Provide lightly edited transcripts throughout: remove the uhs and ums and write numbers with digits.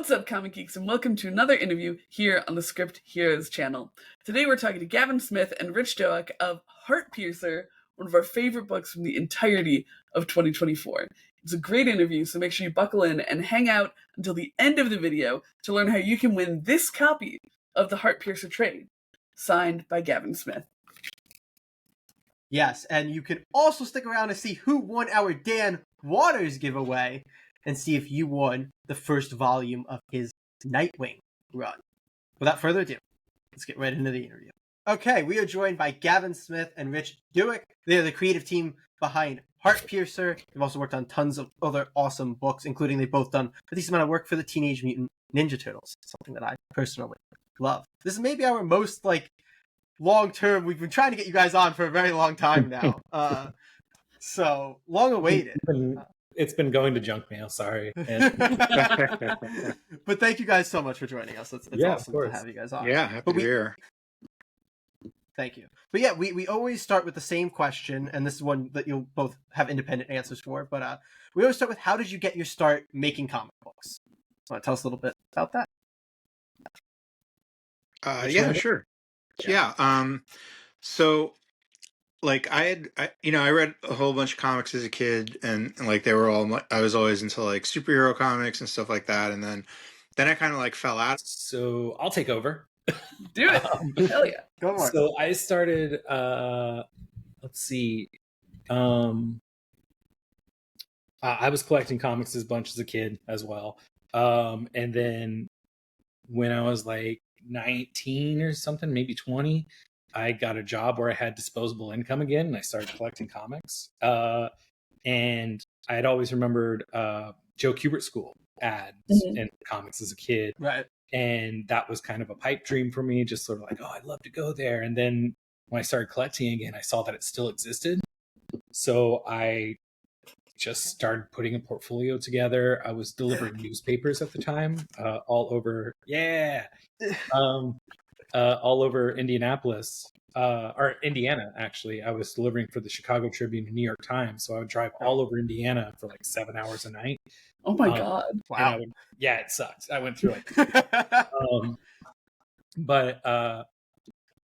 What's up, Comic Geeks, and welcome to another interview here on the Script Heroes channel. Today we're talking to Gavin Smith and Rich Douek of Heartpiercer, one of our favorite books from the entirety of 2024. It's a great interview, so make sure you buckle in and hang out until the end of the video to learn how you can win this copy of the Heartpiercer trade, signed by Gavin Smith. Yes, and you can also stick around to see who won our Dan Waters giveaway and see if you won the first volume of his Nightwing run. Without further ado, let's get right into the interview. Okay, we are joined by Gavin Smith and Rich Douek. They are the creative team behind Heartpiercer. They've also worked on tons of other awesome books, including they've both done a decent amount of work for the Teenage Mutant Ninja Turtles, something that I personally love. This is maybe our most, long-term. We've been trying to get you guys on for a very long time now. So, long awaited. It's been going to junk mail, sorry. But thank you guys so much for joining us. It's awesome to have you guys on. Yeah, happy to be here. Thank you. But yeah, we always start with the same question, and this is one that you'll both have independent answers for. But we always start with, how did you get your start making comic books? Want to tell us a little bit about that? Yeah, sure. Yeah. So I read a whole bunch of comics as a kid, and they were all, I was always into superhero comics and stuff like that. And then I kind of fell out. So I'll take over. Do it. Hell yeah. Go on. So I started, let's see. I was collecting comics as a bunch as a kid as well. And then when I was 19 or something, maybe 20, I got a job where I had disposable income again, and I started collecting comics. And I had always remembered Joe Kubert School ads and comics as a kid. Right. And that was kind of a pipe dream for me, just sort of I'd love to go there. And then when I started collecting again, I saw that it still existed. So I just started putting a portfolio together. I was delivering newspapers at the time, all over Indianapolis, or Indiana, actually. I was delivering for the Chicago Tribune and New York Times. So I would drive all over Indiana for 7 hours a night. Oh my God. Wow. It sucks. I went through but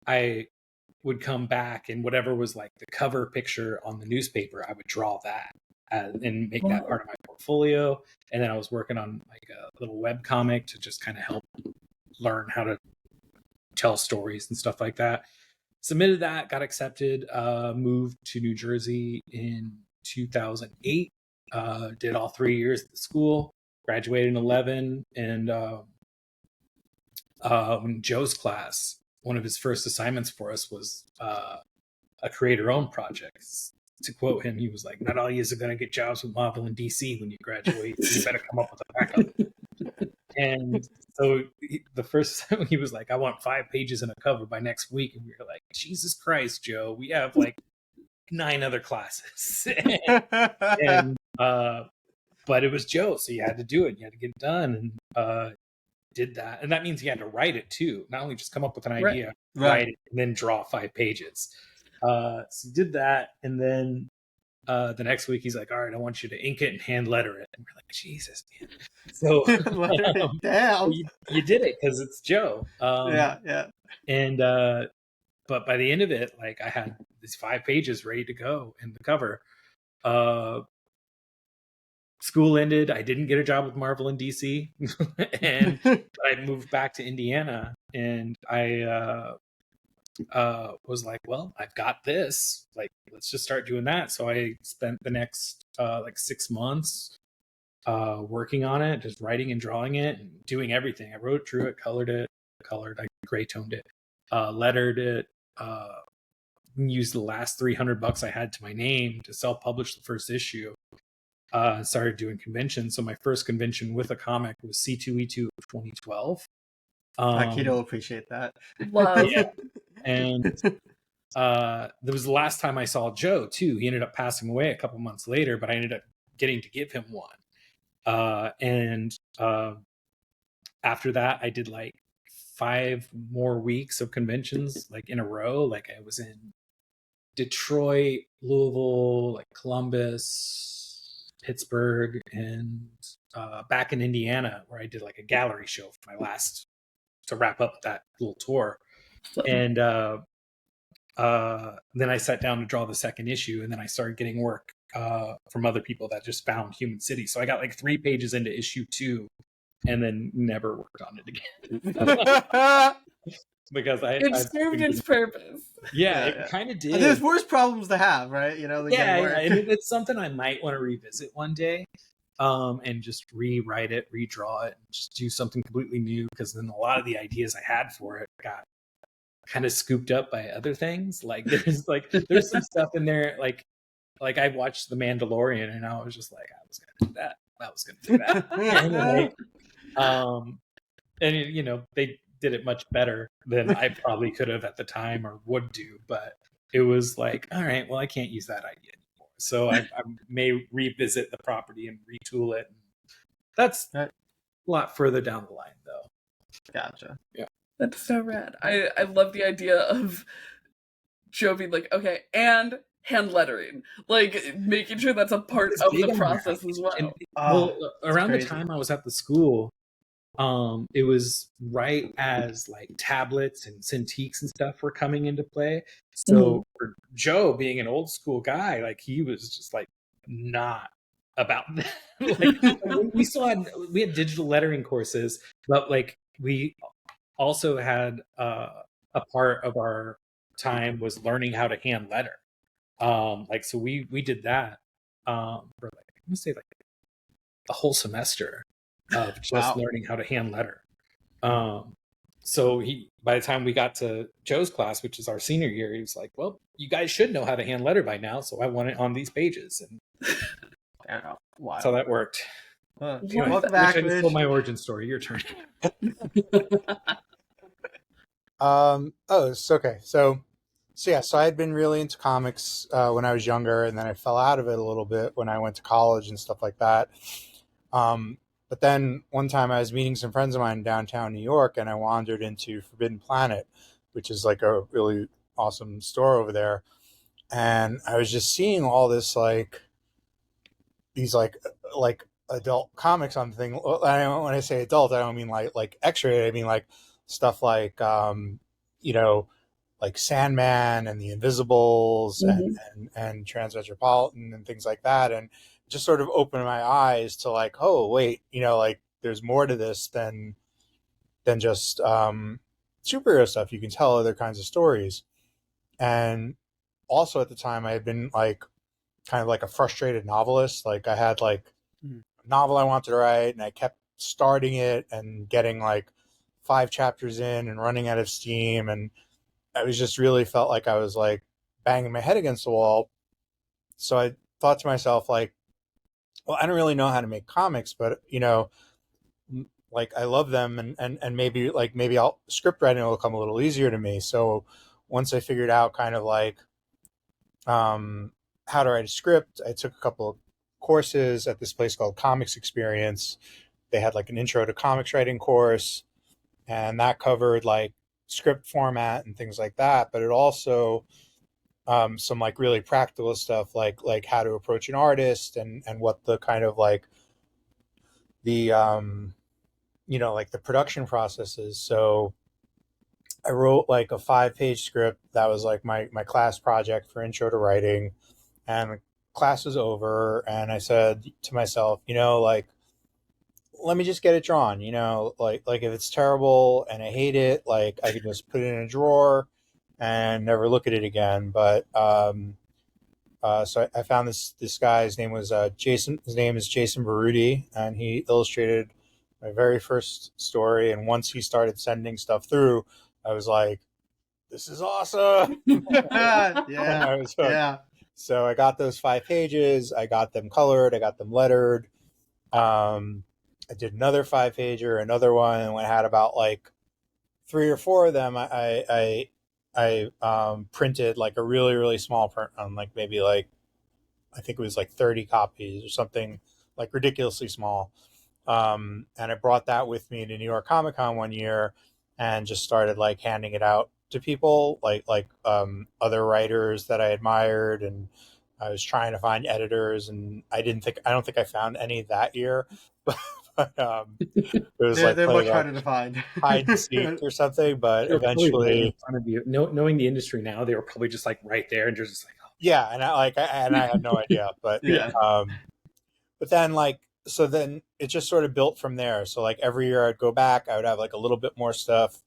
I would come back, and whatever was the cover picture on the newspaper, I would draw that and make that part of my portfolio. And then I was working on a little web comic to just kind of help learn how to tell stories and stuff like that. Submitted that, got accepted, moved to New Jersey in 2008, did all 3 years at the school, graduated in 11, and in Joe's class, one of his first assignments for us was a creator-owned project. To quote him, he was like, "Not all yous are going to get jobs with Marvel and DC when you graduate. You better come up with a backup." And so the first time he was like, "I want 5 pages and a cover by next week." And we were like, "Jesus Christ, Joe, we have 9 other classes." and but it was Joe, so you had to do it. You had to get it done, and did that. And that means you had to write it too. Not only just come up with an idea, write it, and then draw 5 pages. So did that, and then the next week he's like, "All right, I want you to ink it and hand letter it." And we're like, "Jesus, man!" So damn, you did it because it's Joe. Yeah. And but by the end of it, I had these 5 pages ready to go in the cover. School ended. I didn't get a job with Marvel and DC, and I moved back to Indiana, and I was like, "Well, I've got this. Let's just start doing that." So I spent the next 6 months working on it, just writing and drawing it and doing everything. I wrote, drew it, I gray toned it, lettered it, used the last $300 I had to my name to self-publish the first issue. Started doing conventions. So my first convention with a comic was C2E2 of 2012. Keto appreciate that. Love. Yeah. And that was the last time I saw Joe too. He ended up passing away a couple months later, but I ended up getting to give him one. And after that, I did 5 more weeks of conventions in a row. I was in Detroit, Louisville, Columbus, Pittsburgh, and back in Indiana, where I did like a gallery show for my last to wrap up that little tour. And then I sat down to draw the second issue, and then I started getting work from other people that just found Human City. So I got like 3 pages into issue 2, and then never worked on it again. Because it served its purpose. Yeah, it kind of did. There's worse problems to have, right? You know, and it's something I might want to revisit one day, and just rewrite it, redraw it, and just do something completely new. Because then a lot of the ideas I had for it got kind of scooped up by other things. Like there's some stuff in there, like I watched The Mandalorian, and I was just like, I was gonna do that. I was gonna do that. And you know, they did it much better than I probably could have at the time or would do. But it was like, all right, well, I can't use that idea anymore. So I may revisit the property and retool it. That's a lot further down the line, though. Gotcha. Yeah. That's so rad. I love the idea of Joe being like, okay, and hand lettering, like making sure that's a part of the process as well. And, around the time I was at the school, it was right as like tablets and Cintiqs and stuff were coming into play. So for Joe being an old school guy, like he was just like not about that. Like we had digital lettering courses, but like we also had a part of our time was learning how to hand letter. So we did that for like, I'm gonna say like a whole semester of just learning how to hand letter. So by the time we got to Joe's class, which is our senior year, he was like, well, you guys should know how to hand letter by now, so I want it on these pages. And that's how that worked. Anyway, welcome back, I just told my origin story. Your turn. It's okay. So I had been really into comics when I was younger, and then I fell out of it a little bit when I went to college and stuff like that. But then one time I was meeting some friends of mine in downtown New York, and I wandered into Forbidden Planet, which is like a really awesome store over there. And I was just seeing all this, like, these like adult comics on the thing. When I say adult, I don't mean like X-rated. I mean like stuff like, like Sandman and The Invisibles and Transmetropolitan and things like that. And just sort of opened my eyes to like, oh wait, like there's more to this than just superhero stuff. You can tell other kinds of stories. And also at the time I had been like kind of like a frustrated novelist. Like I had like a novel I wanted to write, and I kept starting it and getting like 5 chapters in and running out of steam, and I was just really felt like I was like banging my head against the wall. So I thought to myself, like, well, I don't really know how to make comics, but like I love them, and maybe I'll script writing will come a little easier to me. So once I figured out kind of like how to write a script, I took a couple of courses at this place called Comics Experience. They had like an intro to comics writing course, and that covered like script format and things like that. But it also some like really practical stuff, like how to approach an artist and what the kind of like the like the production process is. So I wrote like a 5-page script that was like my class project for intro to writing, and the class was over, and I said to myself, like, let me just get it drawn, like if it's terrible and I hate it, like I could just put it in a drawer and never look at it again. But so I found this guy. His name was Jason. His name is Jason Baruti, and he illustrated my very first story. And once he started sending stuff through, I was like, "This is awesome!" I was hooked. Yeah. So I got those 5 pages. I got them colored. I got them lettered. I did another 5-pager, another one, and I had about like 3 or 4 of them. I printed like a really, really small print on like maybe like, I think it was like 30 copies or something like ridiculously small. And I brought that with me to New York Comic Con one year and just started like handing it out to people, like other writers that I admired. And I was trying to find editors, and I don't think I found any that year, but it was They're, like they're much playing harder to find. hide and seek or something. But They were probably right in eventually, front of you. Knowing the industry now, they were probably just like right there, and you're just like, oh, yeah, and I had no idea, but Yeah. but then so then it just sort of built from there. So like every year I'd go back, I would have like a little bit more stuff.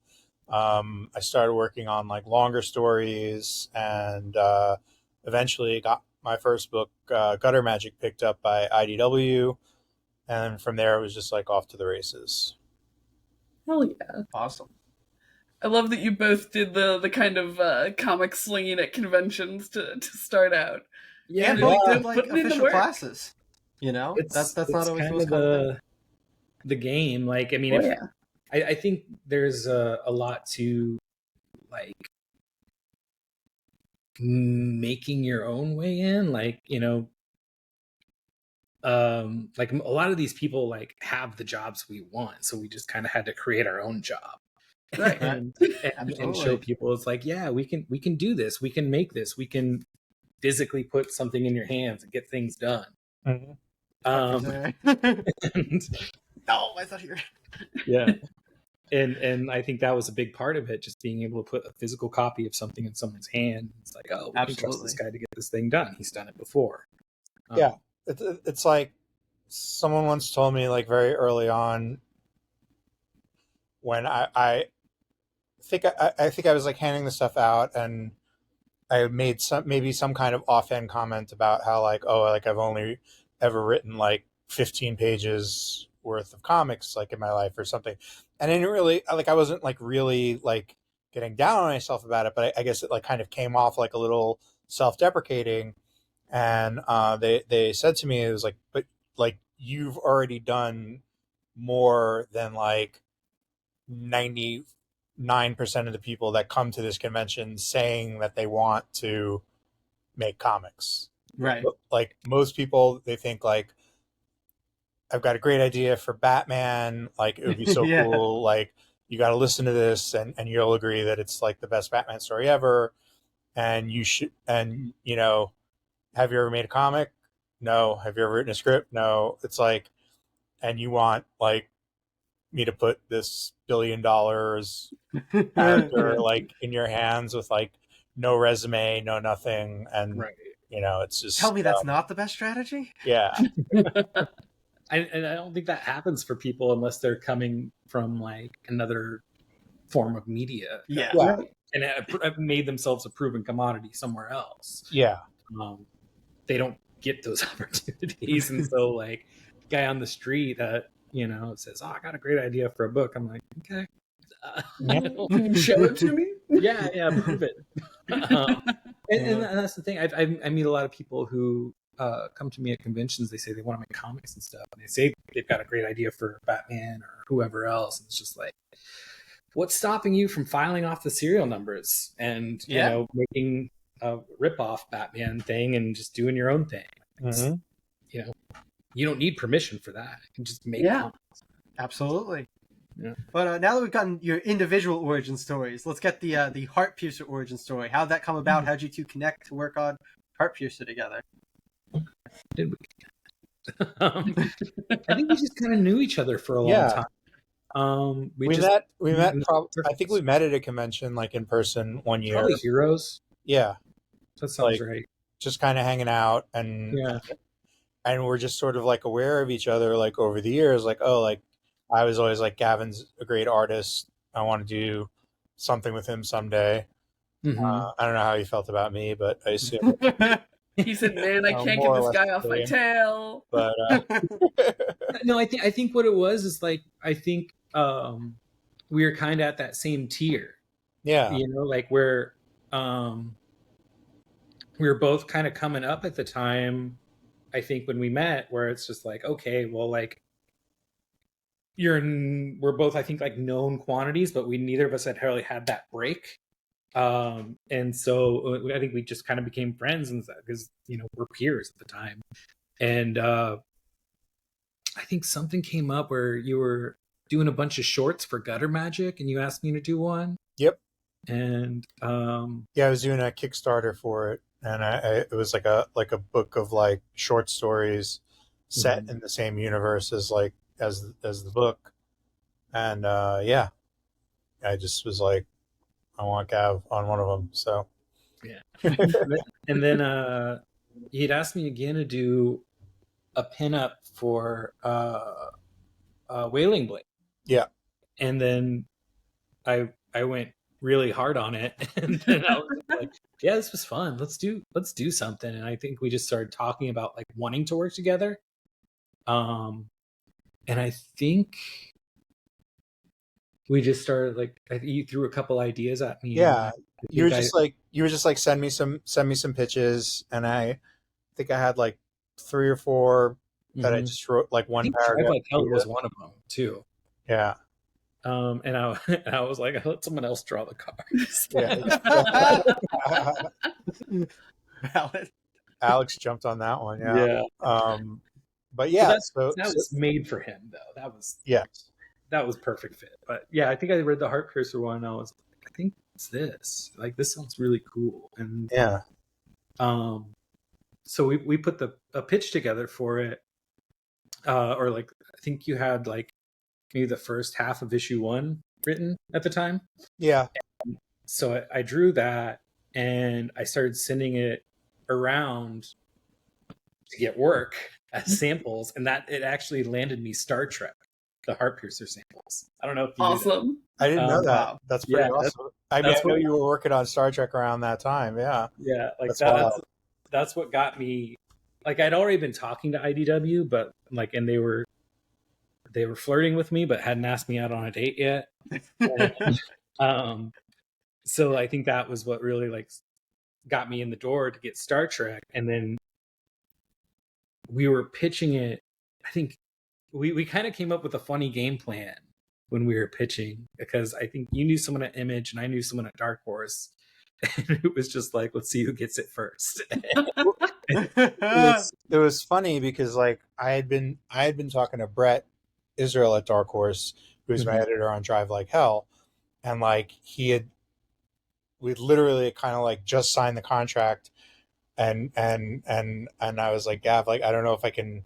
I started working on like longer stories, and eventually got my first book, Gutter Magic, picked up by IDW, and from there it was just like off to the races. Hell yeah. Awesome. I love that you both did the kind of comic slinging at conventions to start out. And Yeah. both did like Putting in the official work. classes. You know, that's not always the most common thing. the game. Like, I mean, Oh, yeah. I think there's a lot to like making your own way in, like, you know, like a lot of these people like have the jobs we want, so we just kind of had to create our own job. Right. and Absolutely. show people it's like, yeah, we can do this, we can make this, we can physically put something in your hands and get things done. Mm-hmm. And, No, I thought you were. yeah, and I think that was a big part of it, just being able to put a physical copy of something in someone's hand. It's like, oh, we can trust this guy to get this thing done, he's done it before. Yeah, it's like someone once told me, like very early on, when I think I was like handing the stuff out, and I made some kind of offhand comment about how like, oh, like I've only ever written like 15 pages worth of comics like in my life or something, and I didn't really like, I wasn't like really like getting down on myself about it, but I guess it like kind of came off like a little self-deprecating. And they said to me, it was like, but like you've already done more than like 99% of the people that come to this convention saying that they want to make comics. Right. Like most people, they think like, I've got a great idea for Batman, like it would be so Yeah. cool, like you got to listen to this, and you'll agree that it's like the best Batman story ever, and you should, and you know, have you ever made a comic? No. Have you ever written a script? No. It's like, and you want like me to put this $1 billion character like in your hands with like no resume, no nothing, and Right. you know, it's just Tell me that's not the best strategy? yeah. And I don't think that happens for people unless they're coming from like another form of media. Yeah. Yeah. And have made themselves a proven commodity somewhere else. Yeah. They don't get those opportunities. And so like guy on the street that, you know, says, oh, I got a great idea for a book. I'm like, okay. Can you show it to me? Yeah, prove it. And that's the thing. I meet a lot of people who come to me at conventions. They say they want to make comics and stuff, and they say they've got a great idea for Batman or whoever else. And it's just like, what's stopping you from filing off the serial numbers and you know, making a rip-off Batman thing and just doing your own thing? Mm-hmm. You know, you don't need permission for that. You can just make comics. Absolutely. Yeah. But now that we've gotten your individual origin stories, let's get the Heartpiercer origin story. How'd that come about? How'd you two connect to work on Heartpiercer together? Did we? I think we just kind of knew each other for a long time. We met. I think we met at a convention, like in person one year. Probably Heroes. Yeah, that sounds right. Just kind of hanging out, and we're just sort of like aware of each other, like over the years. Like, oh, like I was always like, Gavin's a great artist. I want to do something with him someday. Mm-hmm. I don't know how he felt about me, but I assume he said, "Man, I can't get this guy off my tail." But no, I think what it was is like, I think we were kind of at that same tier. Yeah, you know, like where we were both kind of coming up at the time. I think when we met, where it's just like, okay, well, like we're both, I think, like known quantities, but neither of us had really had that break. And so I think we just kind of became friends, and because, you know, we're peers at the time. And I think something came up where you were doing a bunch of shorts for Gutter Magic, and you asked me to do one. Yep. And yeah, I was doing a Kickstarter for it, and it was like a book of like short stories set in the same universe as like as the book, and yeah, I just was like, I want Gav on one of them. So yeah. And then he'd asked me again to do a pinup for Wailing Blade. yeah, And then I went really hard on it, and then I was like, yeah, this was fun. Let's do something. And I think we just started talking about like wanting to work together. And I think we just started like you threw a couple ideas at me. yeah. You were just like send me some pitches, and I think I had like 3 or 4 that I just wrote like one paragraph. Like Hell was one of them too. Yeah. And I was like, I let someone else draw the cards. Yeah. Valid. Alex jumped on that one. Yeah. But yeah, that was made for him though. That was perfect fit. But yeah, I think I read the Heartpiercer one, and I was like, I think it's this. Like, this sounds really cool. And yeah. So we put a pitch together for it. Or like, I think you had like maybe the first half of issue 1 written at the time. Yeah. So I drew that, and I started sending it around to get work as samples, and that it actually landed me Star Trek, the Heartpiercer samples. I don't know if you Awesome. I didn't know that. That's pretty awesome. I know you were working on Star Trek around that time. Yeah. Yeah. Like that's what got me. Like, I'd already been talking to IDW, but like, and they were flirting with me, but hadn't asked me out on a date yet. So I think that was what really like got me in the door to get Star Trek. And then we were pitching it. I think we kind of came up with a funny game plan when we were pitching, because I think you knew someone at Image and I knew someone at Dark Horse. And it was just like, let's see who gets it first. It was funny because like I had been talking to Brett Israel at Dark Horse, who's my editor on Drive Like Hell, and like we'd literally kind of like just signed the contract, and I was like, Gav, like, I don't know if I can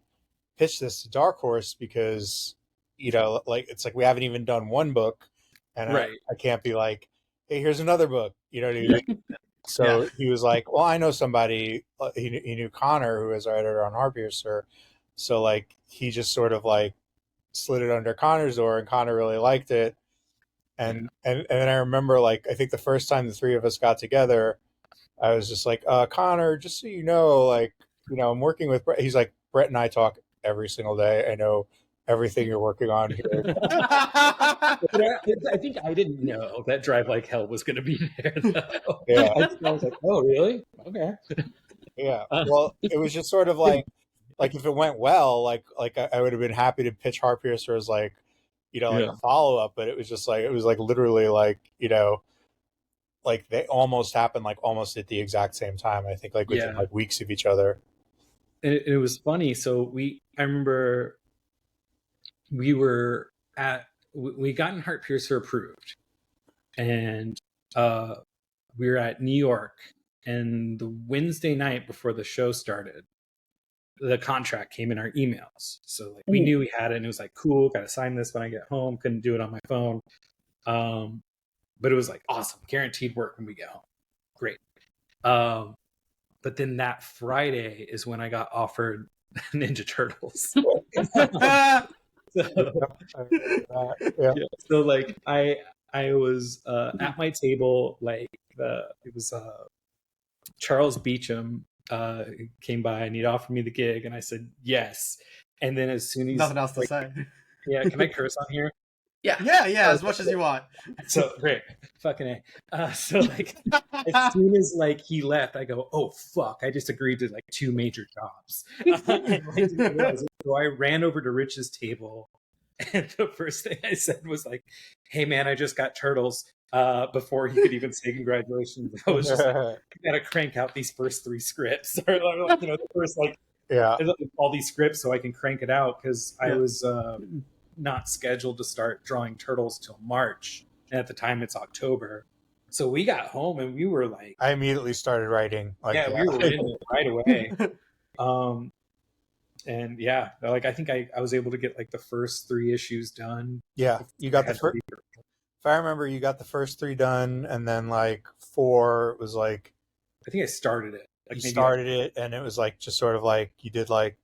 pitch this to Dark Horse because, you know, like, it's like we haven't even done one book, and I can't be like, hey, here's another book, you know what I mean? So he was like, well, I know somebody, he knew Connor, who is our editor on Heartpiercer. So like, he just sort of like slid it under Connor's door, and Connor really liked it. And then I remember, like, I think the first time the three of us got together, I was just like, Connor, just so you know, like, you know, I'm working with Brett. He's like, Brett and I talk every single day. I know everything you're working on here. I think I didn't know that Drive Like Hell was going to be there, though. Yeah. I was like, oh, really? Okay. Yeah. Well, it was just sort of like if it went well, like I would have been happy to pitch Heartpiercer as like, you know, like a follow up, but it was just like, it was like literally like, you know, like they almost happened like almost at the exact same time. I think like within like weeks of each other. And it was funny. So I remember we gotten Heartpiercer approved, and we were at New York, and the Wednesday night before the show started, the contract came in our emails. So like we knew we had it, and it was like, cool, gotta sign this when I get home. Couldn't do it on my phone. But it was like, awesome, guaranteed work when we get home. Great. But then that Friday is when I got offered Ninja Turtles. So like I was at my table, like it was Charles Beecham came by and he'd offered me the gig, and I said yes. And then as soon as nothing else to say. Yeah, can I curse on here? Yeah, as much as you want. So great, fucking A. So like, as soon as like he left, I go, oh fuck! I just agreed to like 2 major jobs. So I ran over to Rich's table, and the first thing I said was like, "Hey man, I just got Turtles." Before he could even say congratulations, I was just like, I gotta crank out these first 3 scripts, or like, you know, the first like all these scripts so I can crank it out, because I was not scheduled to start drawing Turtles till March, and at the time it's October. So we got home and we were like, I immediately started writing. We were in it right away. And yeah, like I think I was able to get like the first 3 issues done. Yeah, you got I the had to first. leave. If I remember, you got the first 3 done, and then like 4 was like I think I started it. you Like maybe like started it, and it was like just sort of like you did like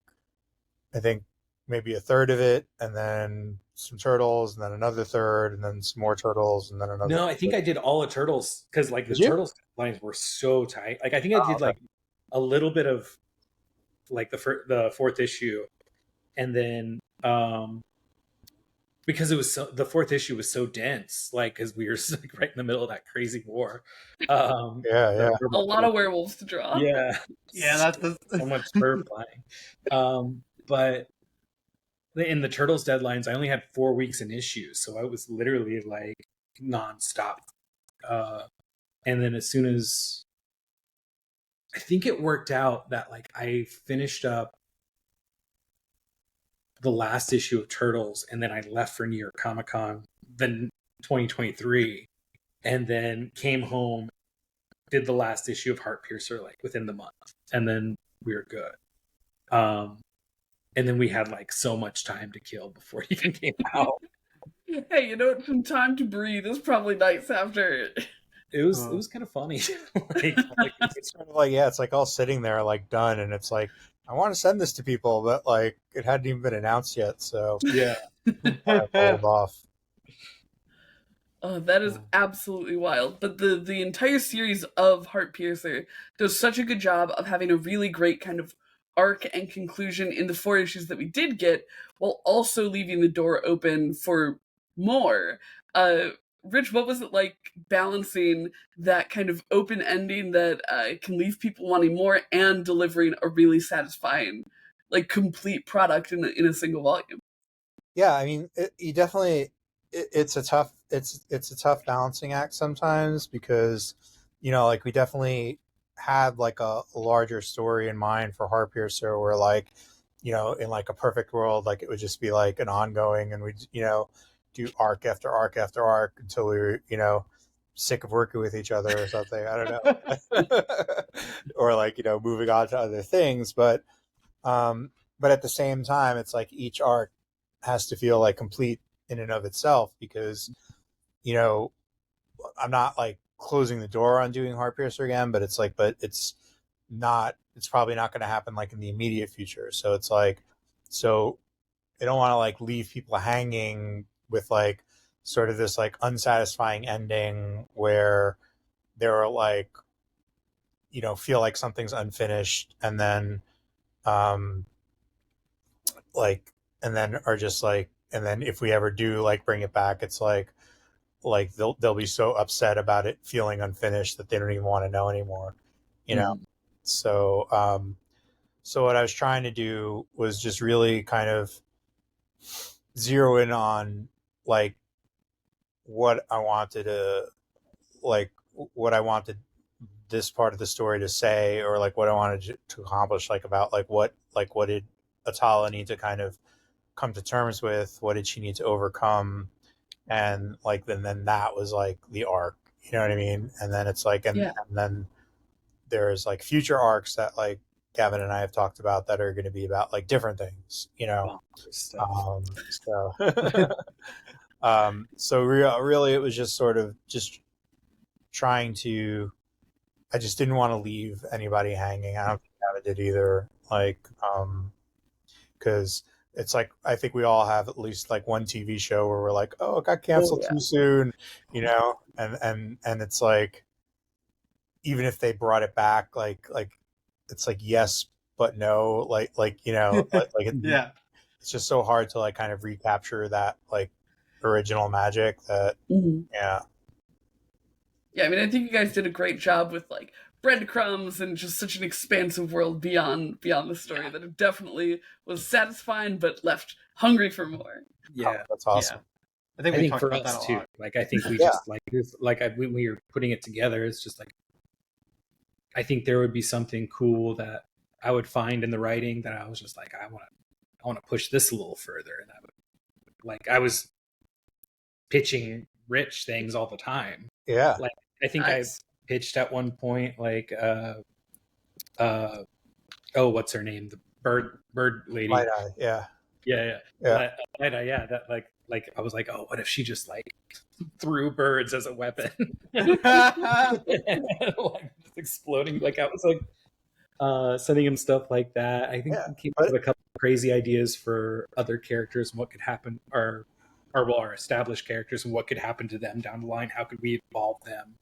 I think maybe a third of it, and then some turtles, and then another third, and then some more turtles, and then another. no, I think I did all the turtles because like the Did you? turtles lines were so tight. Like I think I Oh, did okay. like a little bit of like the 4th issue, and then because it was the 4th issue was so dense, like because we were like right in the middle of that crazy war. Yeah. A lot of werewolves to draw. Yeah, Yeah, that's so much fur flying. But in the turtles deadlines, I only had 4 weeks in issues, so I was literally like nonstop. And then as soon as I think it worked out that like I finished up the last issue of Turtles, and then I left for New York Comic Con, then 2023, and then came home, did the last issue of Heartpiercer like within the month, and then we were good. And then we had like so much time to kill before it even came out. Hey, you know, some time to breathe is probably nice after. It was kind of funny. like It's sort of like it's like all sitting there like done, and it's like I want to send this to people, but like it hadn't even been announced yet, so yeah. I hold off. Oh, that is absolutely wild. But the entire series of Heartpiercer does such a good job of having a really great kind of arc and conclusion in the 4 issues that we did get, while also leaving the door open for more. Rich, what was it like balancing that kind of open ending that can leave people wanting more and delivering a really satisfying, like, complete product in a single volume? Yeah, I mean, you definitely it's a tough balancing act sometimes because like we definitely had like a larger story in mind for Heartpiercer where like in like a perfect world like it would just be like an ongoing and we do arc after arc after arc until we were sick of working with each other or something. I don't know. Or like moving on to other things, but at the same time it's like each arc has to feel like complete in and of itself because I'm not like closing the door on doing Heartpiercer again, but it's probably not going to happen like in the immediate future. So it's like, so I don't want to like leave people hanging with like sort of this like unsatisfying ending where they're like, feel like something's unfinished and then, like, and then are just like, and then if we ever do like bring it back, it's like they'll be so upset about it feeling unfinished that they don't even want to know anymore, So so what I was trying to do was just really kind of zero in on like what I wanted this part of the story to say, or like what I wanted to accomplish, like about like what did Atala need to kind of come to terms with, what did she need to overcome, and like then that was like the arc, you know what I mean? And then it's like and then there's like future arcs that like Gavin and I have talked about that are going to be about like different things, so so really it was just sort of just trying to, I just didn't want to leave anybody hanging. I don't think Gavin did either, like because it's like I think we all have at least like one TV show where we're like, oh, it got canceled too soon, and it's like even if they brought it back, like it's like yes but no, like yeah. it's just so hard to like kind of recapture that like original magic that yeah. I mean, I think you guys did a great job with like breadcrumbs and just such an expansive world beyond the story that it definitely was satisfying but left hungry for more. Yeah, that's awesome. I think we talked for about us that a too. lot. Like I think we just when we were putting it together, it's just like I think there would be something cool that I would find in the writing that I was just like I want to push this a little further, and I was pitching Rich things all the time. Yeah, like I think Nice. I pitched at one point like what's her name, bird lady. Light Eye, yeah. Yeah. Light Eye, yeah. That like I was like, oh, what if she just like threw birds as a weapon? Like, just exploding. Like I was like sending him stuff like that. I think he came up with a couple of crazy ideas for other characters and what could happen, or our established characters and what could happen to them down the line. How could we evolve them?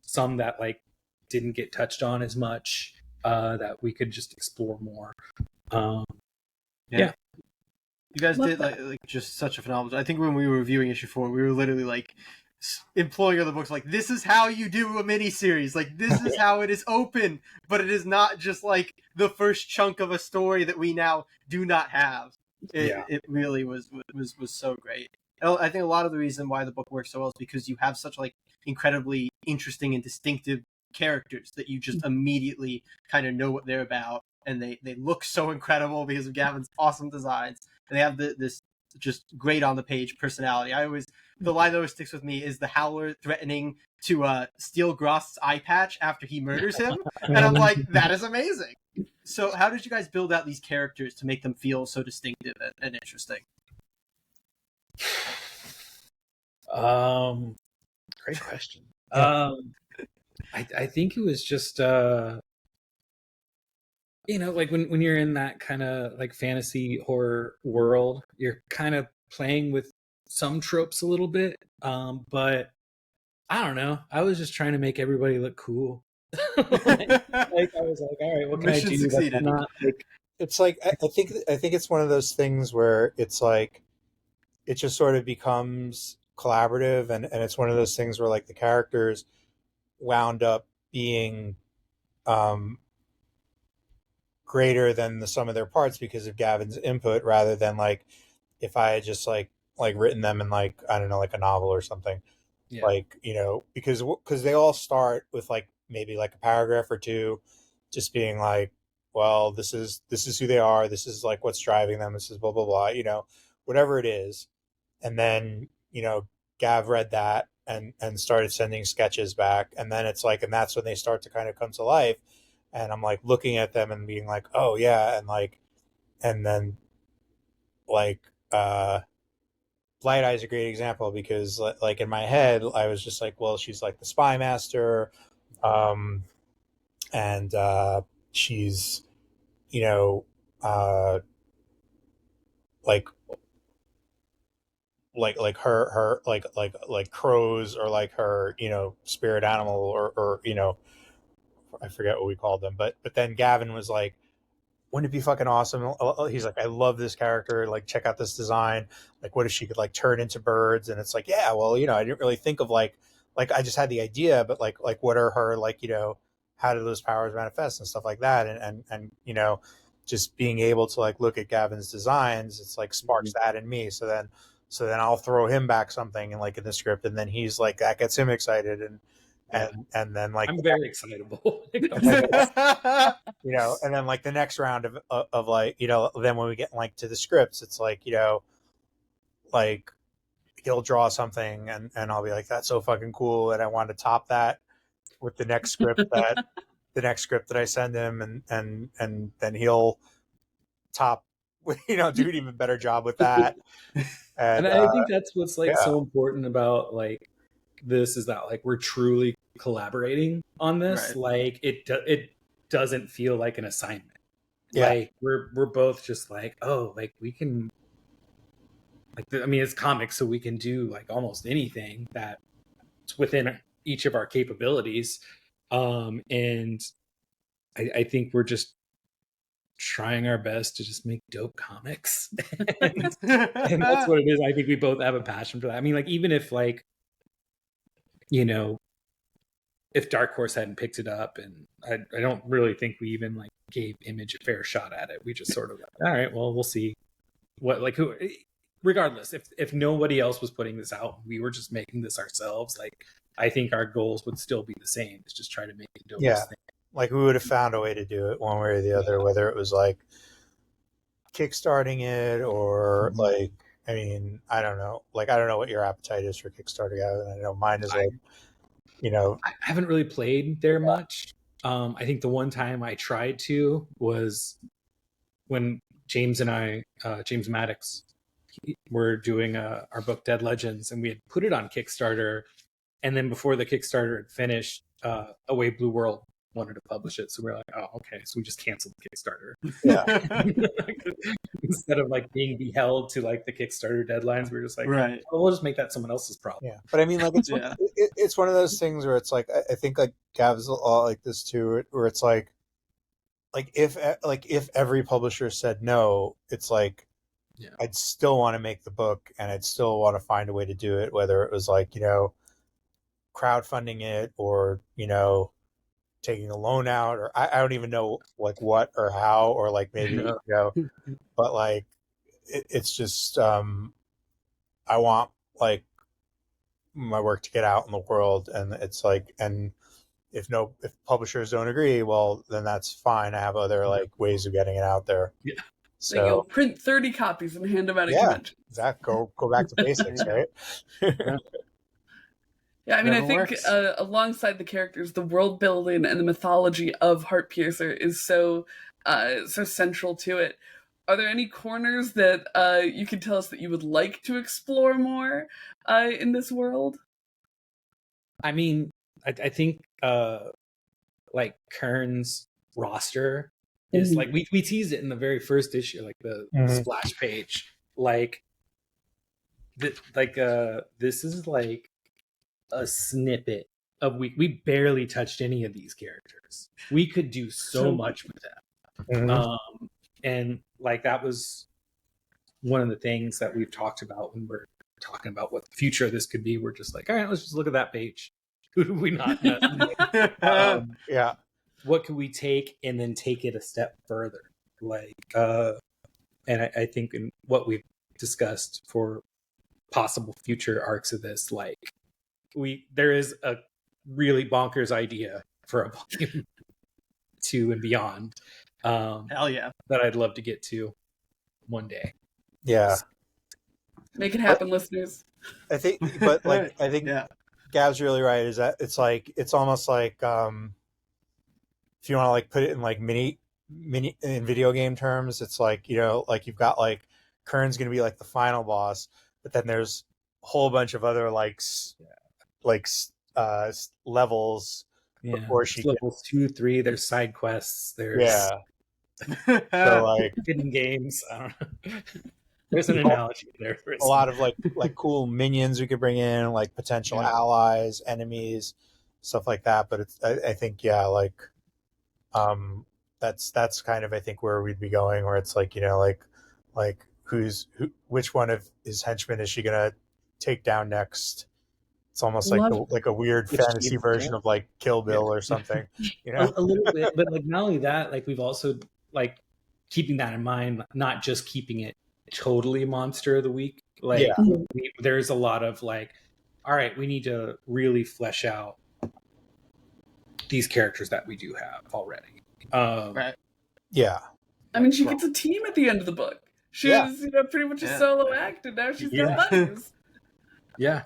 Some that like didn't get touched on as much, that we could just explore more. Yeah. You guys did like just such a phenomenal. I think when we were reviewing issue 4, we were literally like employing other books. Like, this is how you do a miniseries. Like, this is how it is open, but it is not just like the first chunk of a story that we now do not have. It really was so great. I think a lot of the reason why the book works so well is because you have such like incredibly interesting and distinctive characters that you just immediately kind of know what they're about, and they look so incredible because of Gavin's awesome designs, and they have this just great on the page personality. The line that always sticks with me is the Howler threatening to steal Grost's eye patch after he murders him, and I'm like, that is amazing. So how did you guys build out these characters to make them feel so distinctive and interesting? Great question. I think it was just like when you're in that kind of like fantasy horror world, you're kind of playing with some tropes a little bit, but I don't know, I was just trying to make everybody look cool. like I was like, all right, what can Mission I do? succeeded. Not like, it's like I think it's one of those things where it's like it just sort of becomes collaborative, and it's one of those things where like the characters wound up being greater than the sum of their parts because of Gavin's input, rather than like if I had just like written them in like, I don't know, like a novel or something. Like, because they all start with like maybe like a paragraph or two just being like, well, this is who they are, this is like what's driving them, this is blah blah blah, whatever it is. And then Gav read that and started sending sketches back, and then it's like, and that's when they start to kind of come to life, and I'm like looking at them and being like, oh yeah, and then like Light Eye is a great example, because like in my head I was just like, well, she's like the spy master, and she's like her like crows or like her spirit animal, or I forget what we called them, but then Gavin was like, wouldn't it be fucking awesome? He's like, I love this character. Like, check out this design. Like, what if she could like turn into birds? And it's like, yeah, well, I didn't really think of like I just had the idea, but like what are her like, how do those powers manifest and stuff like that? And just being able to like look at Gavin's designs, it's like sparks that in me. So then I'll throw him back something and like in the script, and then he's like, that gets him excited, and then like I'm very excitable. And then like the next round of like, then when we get like to the scripts, it's like, like he'll draw something and I'll be like, that's so fucking cool, and I want to top that with the next script that I send him, and then he'll top do an even better job with that. And I think that's what's like so important about like this, is that like we're truly collaborating on this. Like it doesn't feel like an assignment. Like we're both just like, oh, like we can, like, I mean, it's comics, so we can do like almost anything that's within each of our capabilities. And I think we're just trying our best to just make dope comics. and that's what it is. I think we both have a passion for that. I mean, like, even if like, if Dark Horse hadn't picked it up, and I don't really think we even like gave Image a fair shot at it. We just sort of like, all right, well, we'll see what, like, who, regardless, if nobody else was putting this out, we were just making this ourselves, like, I think our goals would still be the same. It's just try to make it dope. Thing. Like, we would have found a way to do it one way or the other, whether it was like kickstarting it or like, I mean, I don't know. Like, I don't know what your appetite is for Kickstarter. I know mine is like, I haven't really played there much. I think the one time I tried to was when James and I, James Maddox, were doing our book Dead Legends, and we had put it on Kickstarter, and then before the Kickstarter had finished, Away Blue World wanted to publish it, so we were like, oh, okay, so we just canceled the Kickstarter. Yeah. Instead of like being beheld to like the Kickstarter deadlines, we were just like, Right. oh, we'll just make that someone else's problem. Yeah, but I mean, like, it's Yeah. it's one of those things where it's like, I think like Gav's like this too, where it's like if every publisher said no, it's like, Yeah. I'd still want to make the book, and I'd still want to find a way to do it, whether it was like, you know, crowdfunding it, or, you know, taking a loan out, or I don't even know like what or how, or like maybe, Yeah. you know, but like it's just I want like my work to get out in the world, and it's like, and if publishers don't agree, well, then that's fine. I have other like ways of getting it out there. Yeah. So you'll So print 30 copies and hand them out at yeah, convention. exactly. Go back to basics, right? Yeah, I mean, I Whatever think works. alongside the characters, the world building and the mythology of Heartpiercer is so central to it. Are there any corners that you can tell us that you would like to explore more in this world? I mean, I think like Kern's roster is like, we teased it in the very first issue, like the splash page, like this is like a snippet of we barely touched any of these characters. We could do so much with them. And like that was one of the things that we've talked about when we're talking about what the future of this could be. We're just like, all right, let's just look at that page. Who do we not know? Yeah. What could we take and then take it a step further? Like, and I think in what we've discussed for possible future arcs of this, like there is a really bonkers idea for a volume 2 and beyond. Hell yeah. That I'd love to get to one day. Yeah. Make it happen, listeners. I think, but like, I think Yeah. Gav's really right. Is that it's like, it's almost like, if you want to like put it in like mini in video game terms, it's like, you know, like you've got like Kern's going to be like the final boss, but then there's a whole bunch of other levels before she levels 2, 3. There's side quests. There's so like hidden games. I don't know. There's an analogy there. A lot of like cool minions we could bring in, like potential allies, enemies, stuff like that. But it's I think like that's kind of I think where we'd be going, where it's like, you know, like which one of his henchmen is she gonna take down next? It's almost like a weird fantasy version of like Kill Bill or something, you know. A little bit, but like not only that, like we've also like keeping that in mind, not just keeping it totally monster of the week. Like there's a lot of like, all right, we need to really flesh out these characters that we do have already. Right. Yeah. I mean, she gets a team at the end of the book. She was, you know, pretty much a solo act, and now she's got buddies. Yeah.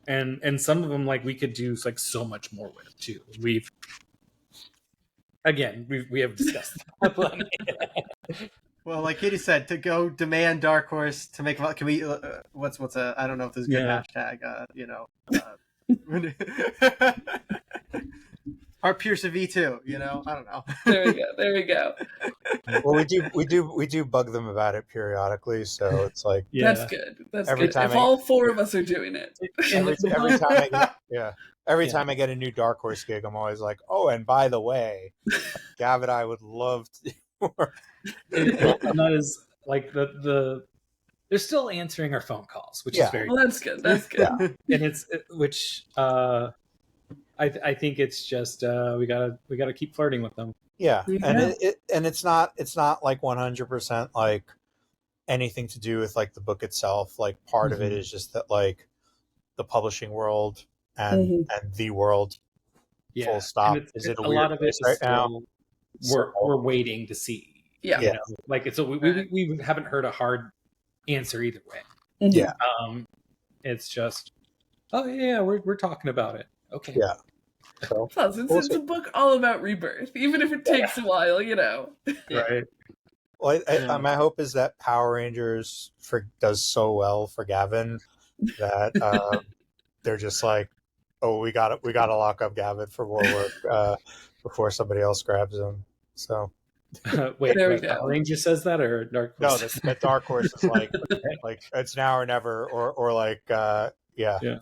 And some of them, like, we could do like so much more with too. We have discussed that. Well, like Katie said, to go demand Dark Horse to make. Can we? What's a? I don't know if there's a good hashtag. You know, Heartpiercer V2. You know, I don't know. There we go. Well, we do bug them about it periodically, so it's like that's good. That's every good. Time if all four of us are doing it, every time I get a new Dark Horse gig, I'm always like, oh, and by the way, Gavin, I would love to do more. And that is like they're still answering our phone calls, which is very well. That's good. That's good. Yeah. And it's which I think it's just we gotta keep flirting with them. Yeah, and it's not like 100% like anything to do with like the book itself. Like part of it is just that like the publishing world and the world, full stop. Is it a lot of it right now? We're waiting to see. Yeah. You know? Like it's we haven't heard a hard answer either way. Yeah. It's just we're talking about it. Okay. Yeah. So, plus, it's a book all about rebirth, even if it takes a while, you know. Right. Well, Yeah. my hope is that Power Rangers does so well for Gavin that they're just like, oh, we got to lock up Gavin for more work before somebody else grabs him. So Wait, There we Power go. Ranger says that, or Dark no, Horse? that Dark Horse is like it's now or never, or like yeah. Yeah.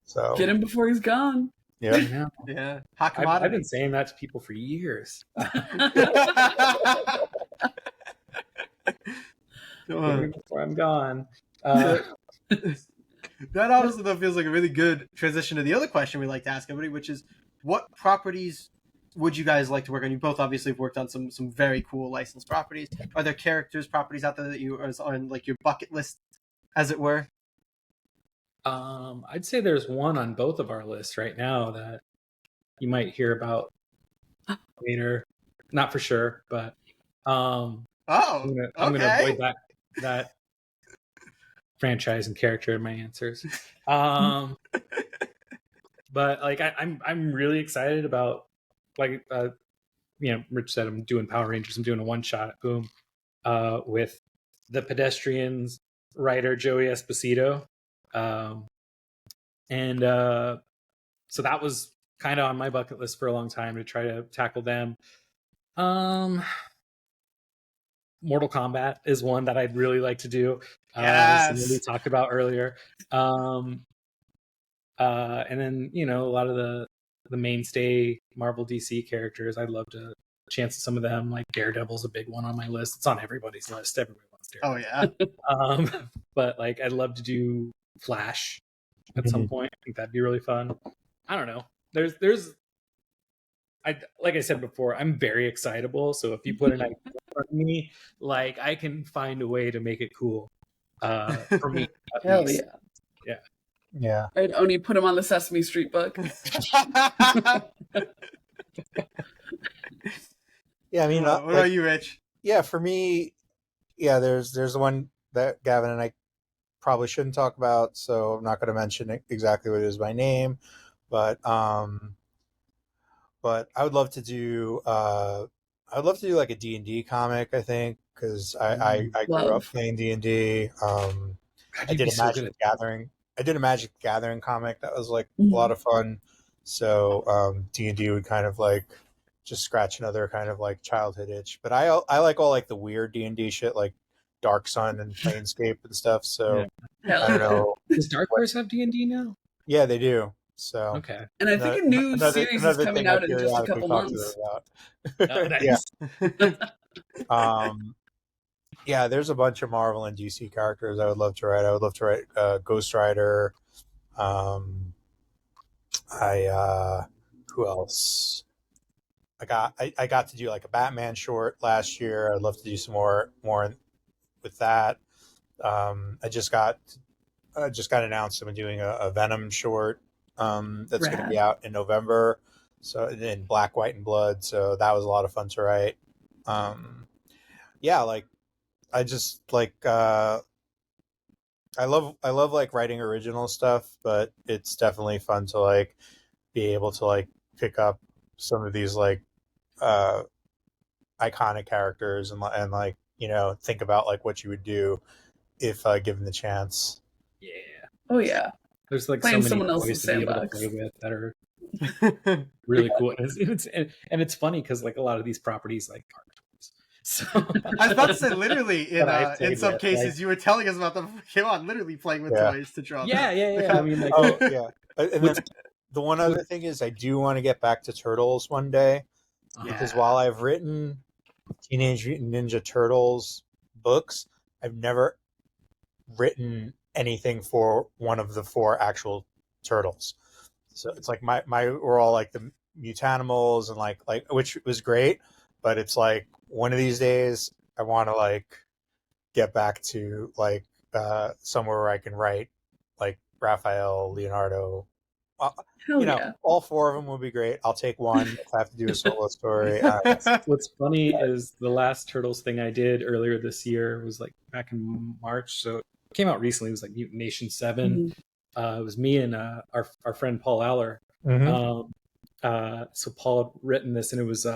So Get him before he's gone. I yeah. know. Yeah. I've Hot been commodity. saying that to people for years. Before I'm gone. That honestly though feels like a really good transition to the other question we like to ask everybody, which is, what properties would you guys like to work on? You both obviously have worked on some very cool licensed properties. Are there properties out there that you are on like your bucket list, as it were? I'd say there's one on both of our lists right now that you might hear about later. Not for sure, but I'm gonna avoid that franchise and character in my answers. But like I'm really excited about, like Rich said, I'm doing Power Rangers. I'm doing a one shot at Boom with the Pedestrians writer Joey Esposito. And so that was kind of on my bucket list for a long time to try to tackle them. Mortal Kombat is one that I'd really like to do. Something we talked about earlier. And then, a lot of the mainstay Marvel DC characters, I'd love to chance some of them. Like Daredevil's a big one on my list. It's on everybody's list. Everybody wants Daredevil. Oh yeah. But like I'd love to do Flash at some point. I think that'd be really fun. I don't know. Like I said before, I'm very excitable. So if you put an idea in front of me, like I can find a way to make it cool. For me, at Hell least. yeah. Yeah. I'd only put him on the Sesame Street book. Yeah, I mean, what about you, Rich? Yeah, for me, yeah, there's the one that Gavin and I probably shouldn't talk about, so I'm not going to mention exactly what it is by name, but I would love to do like a D&D comic, I think, because I grew up playing D&D. I did a Magic Gathering comic that was like a lot of fun. So D&D would kind of like just scratch another kind of like childhood itch. But I like all like the weird D&D shit, like Dark Sun and Planescape and stuff. So I don't know. Does Dark Horse have D&D now? Yeah, they do. So okay. And I think a new series is coming out in just a couple months. Yeah. Yeah, there's a bunch of Marvel and DC characters I would love to write. I would love to write Ghost Rider. Who else? I got to do like a Batman short last year. I'd love to do some more with that. I just got announced I'm doing a Venom short that's going to be out in November. So in Black, White, and Blood. So that was a lot of fun to write. Yeah, like I just like I love like writing original stuff, but it's definitely fun to like be able to like pick up some of these like iconic characters and like think about like what you would do if given the chance. Yeah. Oh yeah. There's like playing so many someone toys else's to be able to sandbox play with that are really cool. And it's funny because like a lot of these properties like are toys. So I was about to say, literally, in some cases, like, you were telling us about them. Come on, literally playing with toys to draw. Yeah. I mean, like, And then the one other thing is, I do want to get back to Turtles one day, because while I've written Teenage Mutant Ninja Turtles books, I've never written anything for one of the 4 actual turtles. So it's like we're all like the Mutanimals and like which was great, but it's like one of these days I want to like get back to like somewhere where I can write like Raphael, Leonardo. All 4 of them would be great. I'll take one if I have to do a solo story. What's funny is the last Turtles thing I did earlier this year was like back in March, so it came out recently. It was like Mutant Nation 7. It was me and our friend Paul Aller. So Paul had written this, and it was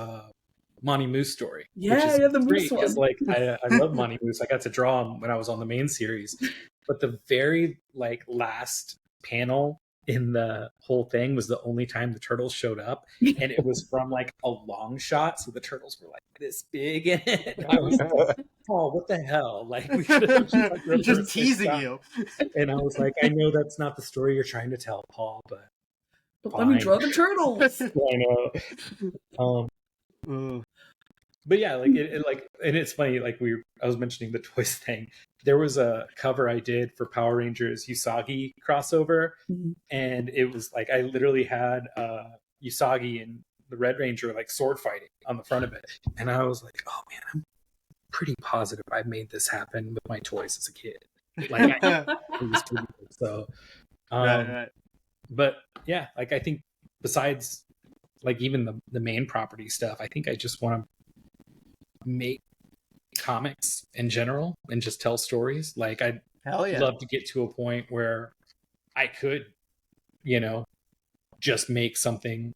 Monty Moose story. Yeah, yeah, the Moose one. Because like I love Monty Moose. I got to draw him when I was on the main series, but the very like last panel in the whole thing was the only time the turtles showed up, and it was from like a long shot, so the turtles were like this big in it. And I was like, Paul, what the hell? Like we could have just teasing you. And I was like, I know that's not the story you're trying to tell, Paul, but let me draw the turtles. I know. But yeah, like it like, and it's funny, like I was mentioning the toys thing. There was a cover I did for Power Rangers Usagi crossover, and it was like I literally had Usagi and the Red Ranger like sword fighting on the front of it, and I was like, oh man, I'm pretty positive I made this happen with my toys as a kid. Like, it was pretty good. So, right. But yeah, like I think besides like even the main property stuff, I think I just want to make comics in general and just tell stories. Like I'd love to get to a point where I could, you know, just make something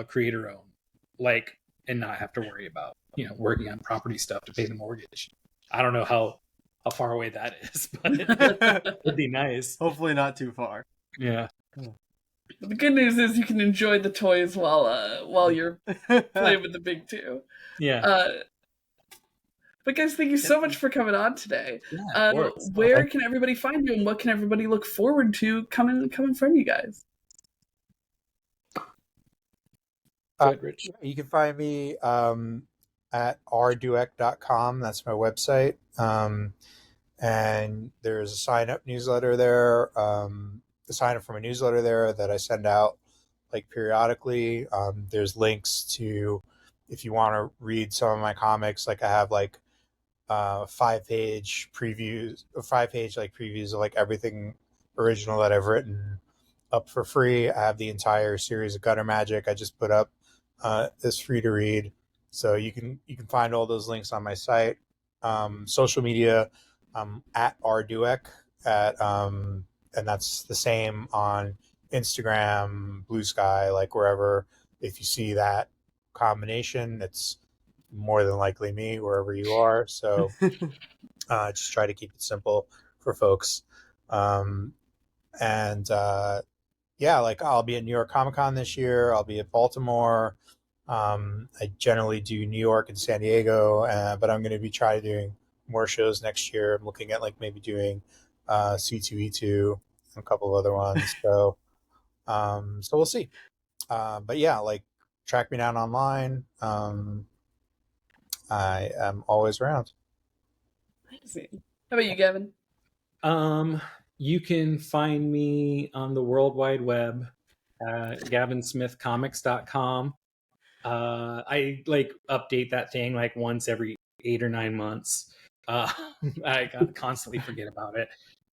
creator owned, like, and not have to worry about, you know, working on property stuff to pay the mortgage. I don't know how far away that is, but it'd be nice. Hopefully not too far. Yeah. The good news is you can enjoy the toys while you're playing with the big two. Yeah. But guys, thank you so much for coming on today. Yeah, where can everybody find you, and what can everybody look forward to coming from you guys? Rich. You can find me at rdouek.com. That's my website. And there's a sign-up newsletter there. Sign up for my newsletter there that I send out like periodically. There's links to, if you want to read some of my comics, like I have like 5-page previews of like everything original that I've written up for free. I have the entire series of Gutter Magic I just put up is free to read. So you can find all those links on my site. Social media, at rdouek and that's the same on Instagram, Blue Sky, like wherever. If you see that combination, it's more than likely me, wherever you are. So just try to keep it simple for folks. Yeah, like I'll be at New York Comic Con this year. I'll be at Baltimore. I generally do New York and San Diego, but I'm going to be trying doing more shows next year. I'm looking at like maybe doing C2E2 and a couple of other ones. So we'll see. But yeah, like track me down online. I am always around. Amazing. How about you, Gavin? You can find me on the World Wide Web at gavinsmithcomics.com. I like update that thing like once every 8 or 9 months. I constantly forget about it.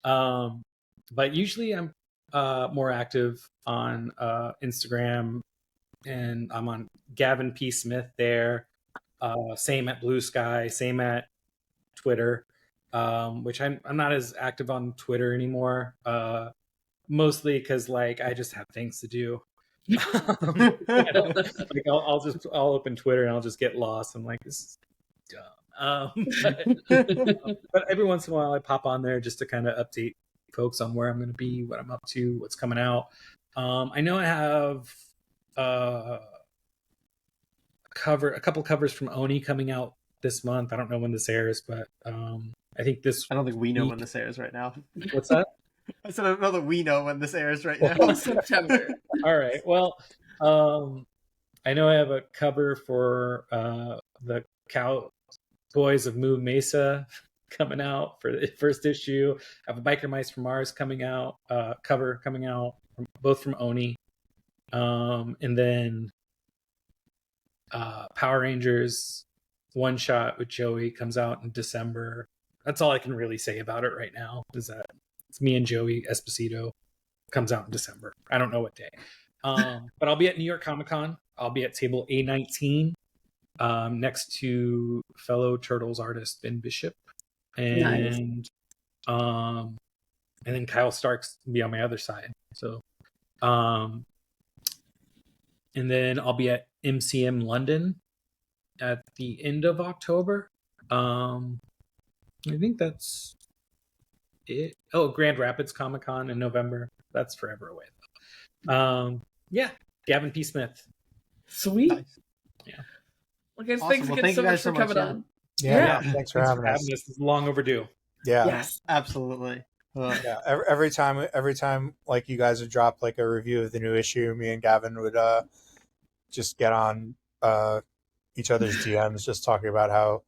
But usually I'm more active on Instagram, and I'm on Gavin P. Smith there. Same at Blue Sky, same at Twitter, which I'm not as active on Twitter anymore. Mostly because like I just have things to do. Like I'll open Twitter and I'll just get lost. I'm like, this is dumb. But every once in a while I pop on there just to kind of update folks on where I'm going to be, what I'm up to, what's coming out. I know I have a couple covers from Oni coming out this month. I don't know when this airs, but I think this. I don't think we know when this airs right now. What's that? I said I don't know that we know when this airs right now. September. All right. Well, I know I have a cover for the Cowboys of Moo Mesa coming out for the first issue. I have a Biker Mice from Mars coming out, cover coming out, both from Oni. And then Power Rangers one shot with Joey comes out in December. That's all I can really say about it right now, is that it's me and Joey Esposito. Comes out in December. I don't know what day. But I'll be at New York Comic Con. I'll be at table A19 next to fellow Turtles artist Ben Bishop. And and then Kyle Starks will be on my other side. So and then I'll be at MCM London the end of October. I think that's it. Oh, Grand Rapids Comic-Con in November. That's forever away. Yeah, Gavin P. Smith. Sweet. Nice. Yeah. Well, guys, Awesome. thanks Well, again thank so you much guys for so much, coming yeah. on. Yeah, thanks for having us. This is long overdue. Yeah, Yes. Absolutely. yeah. Every time, like you guys would drop like a review of the new issue, me and Gavin would just get on each other's DMs, just talking about how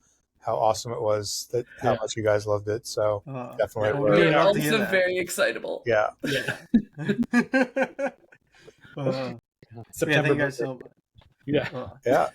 awesome it was, that how Yeah. much you guys loved it. So definitely, well, we're- really We're love to hear also that. very excitable. yeah. Yeah. Yeah, September. thank you guys so much. Yeah. Yeah.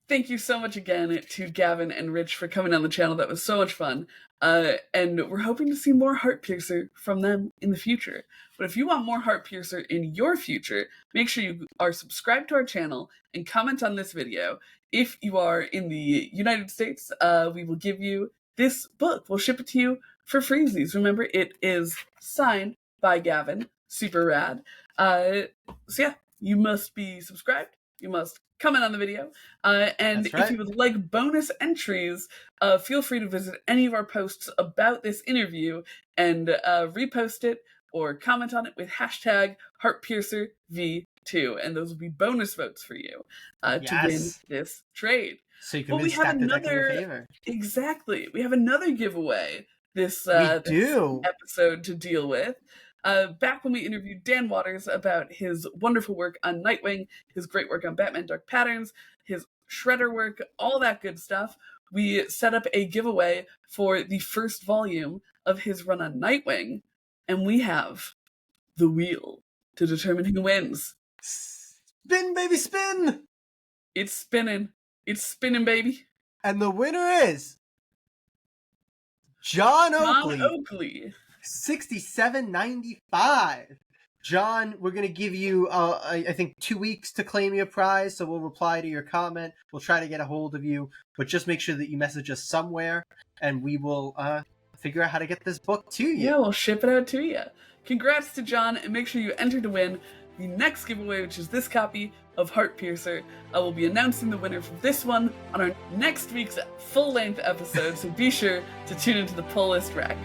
Thank you so much again to Gavin and Rich for coming on the channel. That was so much fun. And we're hoping to see more Heartpiercer from them in the future. But if you want more Heartpiercer in your future, make sure you are subscribed to our channel and comment on this video. If you are in the United States, we will give you this book. We'll ship it to you for freezies. Remember, it is signed by Gavin. Super rad. So yeah, you must be subscribed. You must comment on the video. And That's right. if you would like bonus entries, feel free to visit any of our posts about this interview and repost it or comment on it with hashtag HeartpiercerV2. And those will be bonus votes for you to win Yes. this trade. So you can Well, we have stack the deck in your another- favor. Exactly. We have another giveaway this We do. episode to deal with. Back when we interviewed Dan Waters about his wonderful work on Nightwing, his great work on Batman Dark Patterns, his Shredder work, all that good stuff, we set up a giveaway for the first volume of his run on Nightwing, and we have the wheel to determine who wins. Spin, baby, spin! It's spinning. It's spinning, baby. And the winner is John Oakley. John Oakley. 67.95. John, we're going to give you, I think, 2 weeks to claim your prize, so we'll reply to your comment. We'll try to get a hold of you, but just make sure that you message us somewhere, and we will figure out how to get this book to you. Yeah, we'll ship it out to you. Congrats to John, and make sure you enter to win the next giveaway, which is this copy of Heartpiercer. I will be announcing the winner for this one on our next week's full-length episode, so be sure to tune into the pull list rack.